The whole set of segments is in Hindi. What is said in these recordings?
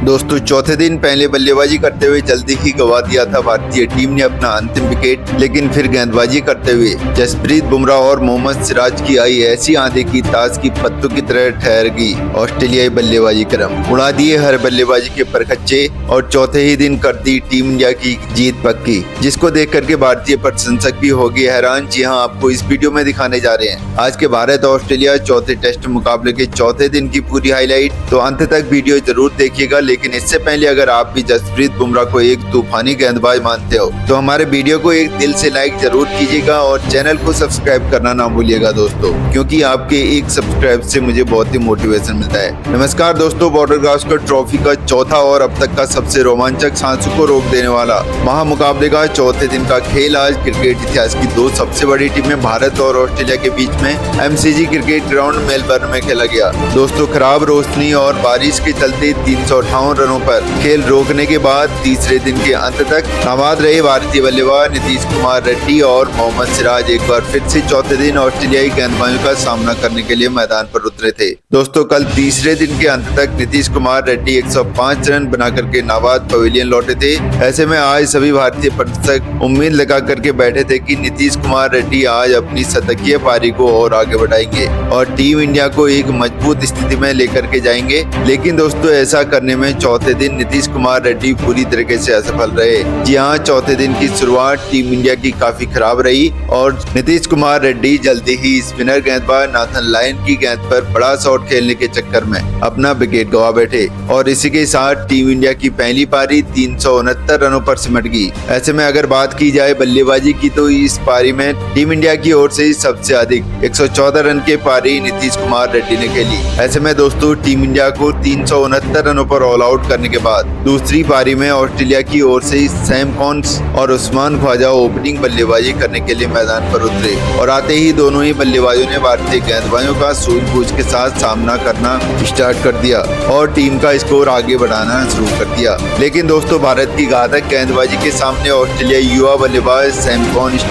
दोस्तों चौथे दिन पहले बल्लेबाजी करते हुए जल्दी ही गंवा दिया था भारतीय टीम ने अपना अंतिम विकेट, लेकिन फिर गेंदबाजी करते हुए जसप्रीत बुमराह और मोहम्मद सिराज की आई ऐसी आंधी की ताश की पत्तों की तरह ठहर गई ऑस्ट्रेलियाई बल्लेबाजी क्रम, उड़ा दिए हर बल्लेबाजी के परखच्चे और चौथे ही दिन कर दी टीम इंडिया की जीत पक्की, जिसको देख करके भारतीय प्रशंसक भी हो गए हैरान। जी हाँ, आपको इस वीडियो में दिखाने जा रहे हैं आज के भारत ऑस्ट्रेलिया चौथे टेस्ट मुकाबले के चौथे दिन की पूरी हाईलाइट, तो अंत तक वीडियो जरूर देखिएगा। लेकिन इससे पहले अगर आप भी जसप्रीत बुमराह को एक तूफानी गेंदबाज मानते हो तो हमारे वीडियो को एक दिल से लाइक जरूर कीजिएगा और चैनल को सब्सक्राइब करना ना भूलिएगा दोस्तों, क्योंकि आपके एक सब्सक्राइब से मुझे बहुत ही मोटिवेशन मिलता है। नमस्कार दोस्तों, बॉर्डर गावस्कर ट्रॉफी का चौथा और अब तक का सबसे रोमांचक, सांसों को रोक देने वाला महामुकाबले का चौथे दिन का खेल आज क्रिकेट इतिहास की दो सबसे बड़ी टीमें भारत और ऑस्ट्रेलिया के बीच में एमसीजी क्रिकेट ग्राउंड मेलबर्न में खेला गया। दोस्तों खराब रोशनी और बारिश के चलते 358 रनों पर खेल रोकने के बाद तीसरे दिन के अंत तक नाबाद रहे भारतीय बल्लेबाज नीतीश कुमार रेड्डी और मोहम्मद सिराज एक बार फिर से चौथे दिन ऑस्ट्रेलियाई गेंदबाजों का सामना करने के लिए मैदान पर उतरे थे। दोस्तों कल तीसरे दिन के अंत तक नीतीश कुमार रेड्डी 105 रन बना करके नाबाद पवेलियन लौटे थे। ऐसे में आज सभी भारतीय प्रशंसक उम्मीद लगा करके बैठे थे कि नीतीश कुमार रेड्डी आज अपनी शतकीय पारी को और आगे बढ़ाएंगे और टीम इंडिया को एक मजबूत स्थिति में लेकर के जाएंगे। लेकिन दोस्तों ऐसा करने में चौथे दिन नीतीश कुमार रेड्डी पूरी तरीके से असफल रहे। जी हाँ, चौथे दिन की शुरुआत टीम इंडिया की काफी खराब रही और नीतीश कुमार रेड्डी जल्दी ही स्पिनर गेंदबाज नाथन लायन की गेंद पर बड़ा शॉट खेलने के चक्कर में अपना विकेट गवा बैठे और इसी के साथ टीम इंडिया की पहली पारी 369 रनों पर सिमट गई। ऐसे में अगर बात की जाए बल्लेबाजी की तो इस पारी में टीम इंडिया की ओर से सबसे अधिक 114 रन के पारी नीतीश कुमार रेड्डी ने खेली। ऐसे में दोस्तों टीम इंडिया को 369 रनों पर ऑल आउट करने के बाद दूसरी पारी में ऑस्ट्रेलिया की ओर से सैम कॉन्स और उस्मान ख्वाजा ओपनिंग बल्लेबाजी करने के लिए मैदान पर उतरे और आते ही दोनों ही बल्लेबाजों ने भारतीय गेंदबाजों का सूझबूझ के साथ सामना करना स्टार्ट कर दिया और टीम का स्कोर आगे बढ़ाना शुरू कर दिया। लेकिन दोस्तों भारत की घातक गेंदबाजी के सामने ऑस्ट्रेलियाई युवा बल्लेबाज सैम कॉन्स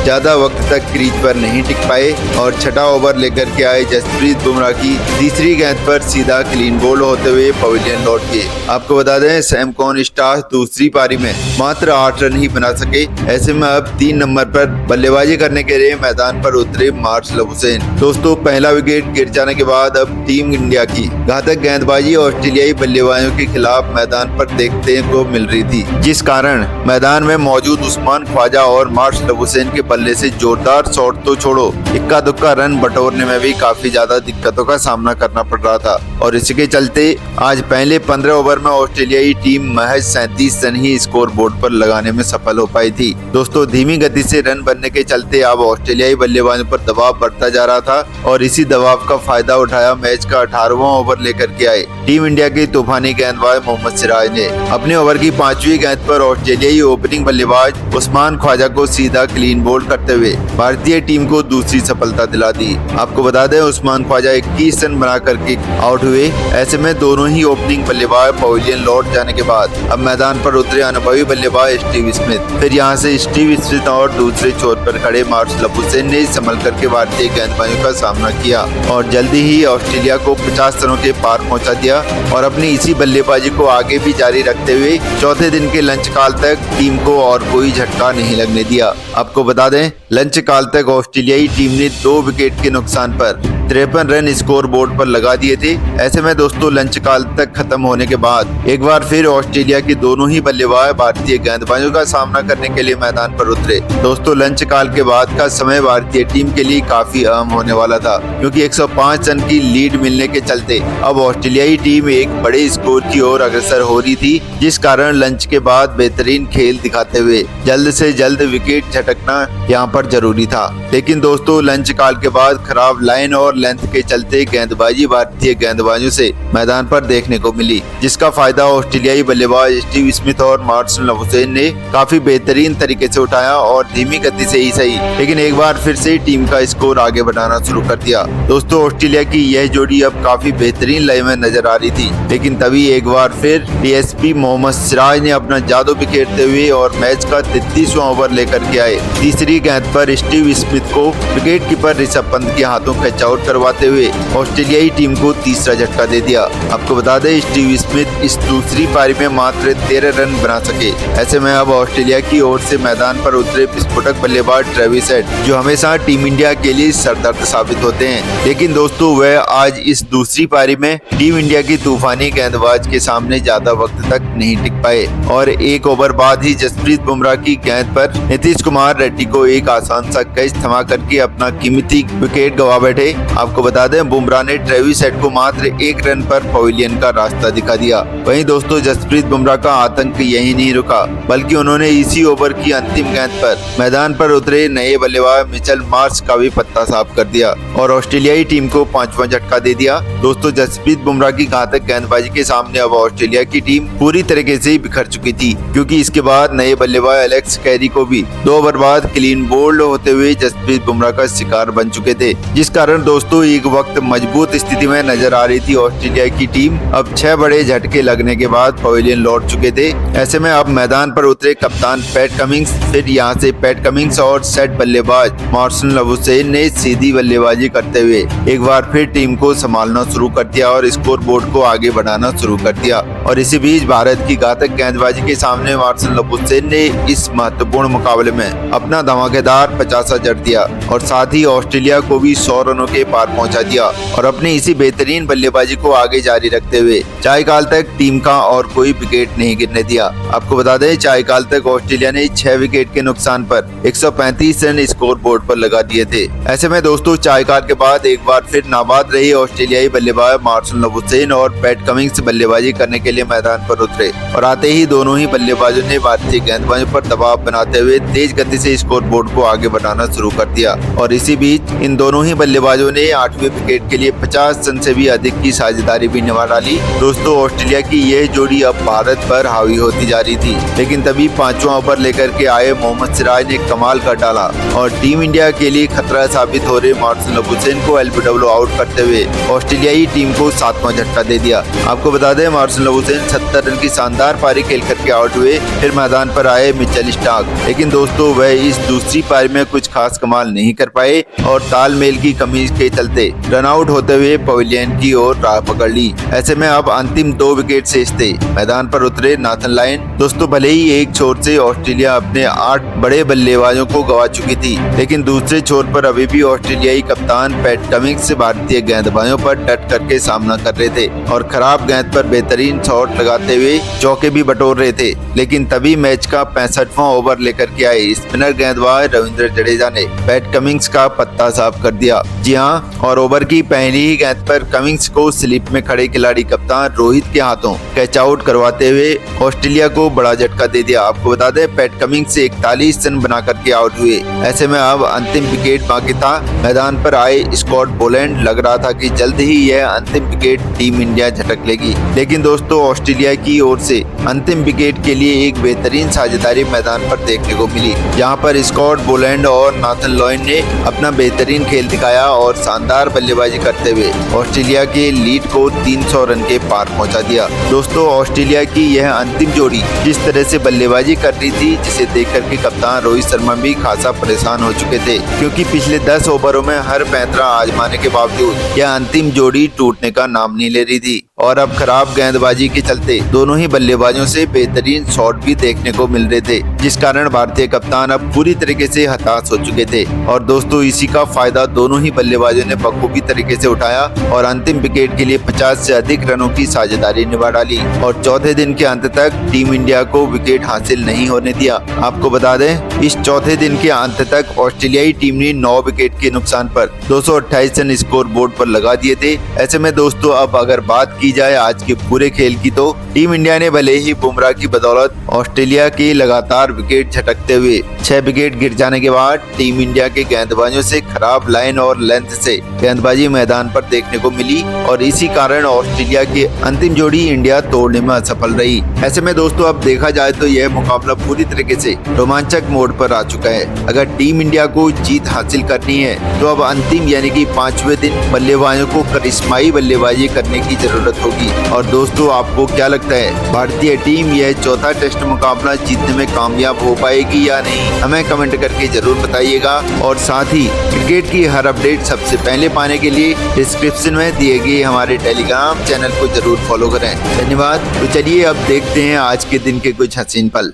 ज्यादा वक्त तक क्रीज पर नहीं टिक पाए और छठा ओवर लेकर के आए जसप्रीत बुमराह की तीसरी गेंद पर सीधा क्लीन बोल्ड होते हुए पवेलियन लौट गए। आपको बता दें सैम कॉन्स दूसरी पारी में मात्र 8 रन ही बना सके। ऐसे में अब 3 नंबर पर बल्लेबाजी करने के लिए मैदान पर उतरे मार्शल हुसैन। दोस्तों पहला विकेट गिर जाने के बाद अब टीम इंडिया की घातक गेंदबाजी ऑस्ट्रेलियाई बल्लेबाजों के खिलाफ मैदान पर देखने को मिल रही थी, जिस कारण मैदान में मौजूद उस्मान ख्वाजा और मार्शल हुसैन के बल्ले से जोरदार शॉट तो छोड़ो, इक्का दुक्का रन बटोरने में भी काफी ज्यादा दिक्कतों का सामना करना पड़ रहा था और इसी के चलते आज पहले 15 ओवर में ऑस्ट्रेलियाई टीम महज 37 रन ही स्कोर बोर्ड पर लगाने में सफल हो पाई थी। दोस्तों धीमी गति से रन बनने के चलते अब ऑस्ट्रेलियाई बल्लेबाजों पर दबाव बढ़ता जा रहा था और इसी दबाव का फायदा उठाया मैच का 18वां ओवर लेकर के आए टीम इंडिया के तूफानी गेंदबाज मोहम्मद सिराज ने। अपने ओवर की 5वीं गेंद पर ऑस्ट्रेलियाई ओपनिंग बल्लेबाज उस्मान ख्वाजा को सीधा क्लीन बोल्ड करते हुए भारतीय टीम को दूसरी सफलता दिला दी। आपको बता दें उस्मान ख्वाजा 21 रन बना करके आउट हुए। ऐसे में दोनों ही ओपनिंग बल्लेबाज पवेलियन लौट जाने के बाद अब मैदान पर उतरे अनुभवी बल्लेबाज स्टीव स्मिथ। फिर यहां से स्टीव स्मिथ और दूसरे छोर पर खड़े मार्शल हुसैन ने संभल करके भारतीय गेंदबाजों का सामना किया और जल्दी ही ऑस्ट्रेलिया को 50 रनों के पार पहुंचा दिया और अपनी इसी बल्लेबाजी को आगे भी जारी रखते हुए चौथे दिन के लंच काल तक टीम को और कोई झटका नहीं लगने दिया। आपको बता दें लंच काल तक ऑस्ट्रेलियाई टीम ने 2 विकेट के नुकसान पर 53 रन स्कोर बोर्ड पर लगा दिए थे। ऐसे में दोस्तों लंच काल तक खत्म होने के बाद एक बार फिर ऑस्ट्रेलिया के दोनों ही बल्लेबाज भारतीय गेंदबाजों का सामना करने के लिए मैदान पर उतरे। दोस्तों लंच काल के बाद का समय भारतीय टीम के लिए काफी अहम होने वाला था, क्योंकि 105 रन की लीड मिलने के चलते अब ऑस्ट्रेलियाई टीम एक बड़े स्कोर की ओर अग्रसर हो रही थी, जिस कारण लंच के बाद बेहतरीन खेल दिखाते हुए जल्द से जल्द विकेट झटकना यहाँ पर जरूरी था। लेकिन दोस्तों लंच काल के बाद खराब लाइन और लेंथ के चलते गेंदबाजी भारतीय गेंदबाजों से मैदान पर देखने को मिली, जिसका फायदा ऑस्ट्रेलियाई बल्लेबाज स्टीव स्मिथ और मार्शल हुसैन ने काफी बेहतरीन तरीके से उठाया और धीमी गति से ही सही लेकिन एक बार फिर से टीम का स्कोर आगे बढ़ाना शुरू कर दिया। दोस्तों ऑस्ट्रेलिया की यह जोड़ी अब काफी बेहतरीन लय में नजर आ रही थी, लेकिन तभी एक बार फिर डीएसपी मोहम्मद सिराज ने अपना जादू बिखेरते हुए और मैच का 33वां ओवर लेकर के आए। तीसरी गेंद पर स्टीव स्मिथ को विकेट कीपर ऋषभ पंत के हाथों कैच आउट करवाते हुए ऑस्ट्रेलियाई टीम को तीसरा झटका दे दिया। आपको बता दें स्टीव स्मिथ इस दूसरी पारी में मात्र 13 रन बना सके। ऐसे में अब ऑस्ट्रेलिया की ओर से मैदान पर उतरे विस्फोटक बल्लेबाज ट्रेविस हेड, जो हमेशा टीम इंडिया के लिए सरदर्द साबित होते हैं, लेकिन दोस्तों वह आज इस दूसरी पारी में टीम इंडिया की तूफानी गेंदबाज के सामने ज्यादा वक्त तक नहीं टिक पाए और 1 ओवर बाद ही जसप्रीत बुमराह की गेंद पर नीतीश कुमार रेड्डी को एक आसान सा कैच थमा करके अपना कीमती विकेट गवा बैठे। आपको बता दें, बुमराह ने ट्रेविस हेड को मात्र 1 रन पर पवेलियन का रास्ता दिखा दिया। वहीं दोस्तों जसप्रीत बुमराह का आतंक यही नहीं रुका, बल्कि उन्होंने इसी ओवर की अंतिम गेंद पर मैदान पर उतरे नए बल्लेबाज मिचेल मार्श का भी पत्ता साफ कर दिया और ऑस्ट्रेलियाई टीम को 5वां झटका दे दिया। दोस्तों जसप्रीत बुमराह की घातक गेंदबाजी के सामने अब ऑस्ट्रेलिया की टीम पूरी तरीके से बिखर चुकी थी, क्योंकि इसके बाद नए बल्लेबाज एलेक्स कैरी को भी 2 ओवर बाद क्लीन बोल्ड होते हुए जसप्रीत बुमराह का शिकार बन चुके थे, जिस कारण दोस्तों एक वक्त मजबूत स्थिति में नजर आ रही थी ऑस्ट्रेलिया की टीम। अब 6 बड़े झटके लगने के बाद पवेलियन लौट चुके थे। ऐसे में अब मैदान पर उतरे कप्तान पैट कमिंस, फिर यहाँ से पैट कमिंस और सेट बल्लेबाज मार्शन लबुशेन ने सीधी बल्लेबाजी करते हुए एक बार फिर टीम को संभालना शुरू कर दिया और स्कोर बोर्ड को आगे बढ़ाना शुरू कर दिया। और इसी बीच भारत की घातक गेंदबाजी के सामने मार्शन लबुशेन ने इस महत्वपूर्ण मुकाबले में अपना धमाकेदार 50 जड़ दिया और साथ ही ऑस्ट्रेलिया को भी 100 रनों के पार पहुंचा दिया और अपनी इसी बेहतरीन बल्लेबाजी को आगे जारी रखते हुए चायकाल तक टीम का और कोई विकेट नहीं गिरने दिया। आपको बता दें, चायकाल तक ऑस्ट्रेलिया ने 6 विकेट के नुकसान पर 135 रन स्कोर बोर्ड पर लगा दिए थे। ऐसे में दोस्तों चायकाल के बाद एक बार फिर नाबाद रही ऑस्ट्रेलियाई बल्लेबाज मार्शन लबुशेन और पैट कमिंस बल्लेबाजी करने के लिए मैदान पर उतरे और आते ही दोनों ही बल्लेबाजों ने भारतीय गेंदबाजों पर दबाव बनाते हुए तेज गति से स्कोर बोर्ड को आगे बढ़ाना शुरू कर दिया। और इसी बीच इन दोनों ही बल्लेबाजों ने 8वें विकेट के लिए 50 रन से भी अधिक की साझेदारी भी निभा डाली। दोस्तों ऑस्ट्रेलिया की यह जोड़ी अब भारत पर हावी होती जा रही थी, लेकिन तभी 5वां ओवर लेकर के आए मोहम्मद सिराज ने कमाल कर डाला और टीम इंडिया के लिए खतरा साबित हो रहे मार्शन लबुशेन को एलबीडब्ल्यू आउट करते हुए ऑस्ट्रेलियाई टीम को 7वां झटका दे दिया। आपको बता दें, मार्शन लबुशेन 70 रन की शानदार पारी खेल करके आउट हुए। फिर मैदान पर आए मिचेल स्टार्क, लेकिन दोस्तों वह इस दूसरी पारी में कुछ खास कमाल नहीं कर पाए और तालमेल की कमी के चलते रन आउट होते हुए पवेलियन की ओर राह पकड़ ली। ऐसे में अब अंतिम 2 विकेट शेष थे। मैदान पर उतरे नाथन लायन। दोस्तों भले ही एक छोर से ऑस्ट्रेलिया अपने 8 बड़े बल्लेबाजों को गवा चुकी थी, लेकिन दूसरे छोर पर अभी भी ऑस्ट्रेलियाई कप्तान पैट कमिंस भारतीय गेंदबाजों पर डट करके सामना कर रहे थे और खराब गेंद पर बेहतरीन शॉट लगाते हुए चौके भी बटोर रहे थे। लेकिन तभी मैच का 65वां ओवर लेकर के आए स्पिनर गेंदबाज रविंद्र जडेजा ने पैट कमिंस का पत्ता साफ कर दिया। जी हाँ, और ओवर की पहली ही गेंद पर कमिंस को स्लिप में खड़े खिलाड़ी कप्तान रोहित के हाथों कैच आउट करवाते हुए ऑस्ट्रेलिया को बड़ा झटका दे दिया। आपको बता दें, पैट कमिंस से 41 रन बना करके आउट हुए। ऐसे में अब अंतिम विकेट बाकी था। मैदान पर आए स्कॉट बोलैंड, लग रहा था कि जल्द ही यह अंतिम विकेट टीम इंडिया झटक लेगी, लेकिन दोस्तों ऑस्ट्रेलिया की ओर से अंतिम विकेट के लिए एक बेहतरीन साझेदारी मैदान पर देखने को मिली, जहां पर स्कॉट बोलैंड और नाथन लायन ने अपना बेहतरीन खेल दिखाया और शानदार बल्लेबाजी करते हुए ऑस्ट्रेलिया के लीड को 300 रन के पार पहुंचा दिया। दोस्तों ऑस्ट्रेलिया की यह अंतिम जोड़ी जिस तरह से बल्लेबाजी कर रही थी, जिसे देख करके कप्तान रोहित शर्मा भी खासा परेशान हो चुके थे, क्योंकि पिछले 10 ओवरों में हर पैंतरा आजमाने के बावजूद यह अंतिम जोड़ी टूटने का नाम नहीं ले रही थी और अब खराब गेंदबाजी के चलते दोनों ही बल्लेबाजों से बेहतरीन शॉट भी देखने को मिल रहे थे, जिस कारण भारतीय कप्तान अब पूरी तरीके से हताश हो चुके थे। और दोस्तों इसी का फायदा दोनों ही बल्लेबाजों ने बखूबी तरीके से उठाया और अंतिम विकेट के लिए 50 से अधिक रनों की साझेदारी निभा डाली और चौथे दिन के अंत तक टीम इंडिया को विकेट हासिल नहीं होने दिया। आपको बता दें, इस चौथे दिन के अंत तक ऑस्ट्रेलियाई टीम ने 9 विकेट के नुकसान पर 228 रन स्कोर बोर्ड पर लगा दिए थे। ऐसे में दोस्तों अब अगर बात की जाए आज के पूरे खेल की, तो टीम इंडिया ने भले ही बुमराह की बदौलत ऑस्ट्रेलिया के लगातार विकेट झटकते हुए 6 विकेट गिर जाने के बाद टीम इंडिया के गेंदबाजों से खराब लाइन और लेंथ से गेंदबाजी मैदान पर देखने को मिली और इसी कारण ऑस्ट्रेलिया की अंतिम जोड़ी इंडिया तोड़ने में असफल रही। ऐसे में दोस्तों अब देखा जाए तो यह मुकाबला पूरी तरीके से रोमांचक मोड पर आ चुका है। अगर टीम इंडिया को जीत हासिल करनी है तो अब अंतिम यानी कि 5वें दिन बल्लेबाजों को करिश्माई बल्लेबाजी करने की जरूरत होगी। और दोस्तों आपको क्या लगता है, भारतीय टीम यह चौथा टेस्ट मुकाबला जीतने में कामयाब हो पाएगी या नहीं? हमें कमेंट करके जरूर बताइएगा और साथ ही क्रिकेट की हर अपडेट सबसे पहले पाने के लिए डिस्क्रिप्शन में दिए गए हमारे टेलीग्राम चैनल को जरूर फॉलो करें। धन्यवाद। तो चलिए अब देखते हैं आज के दिन के कुछ हसीन पल।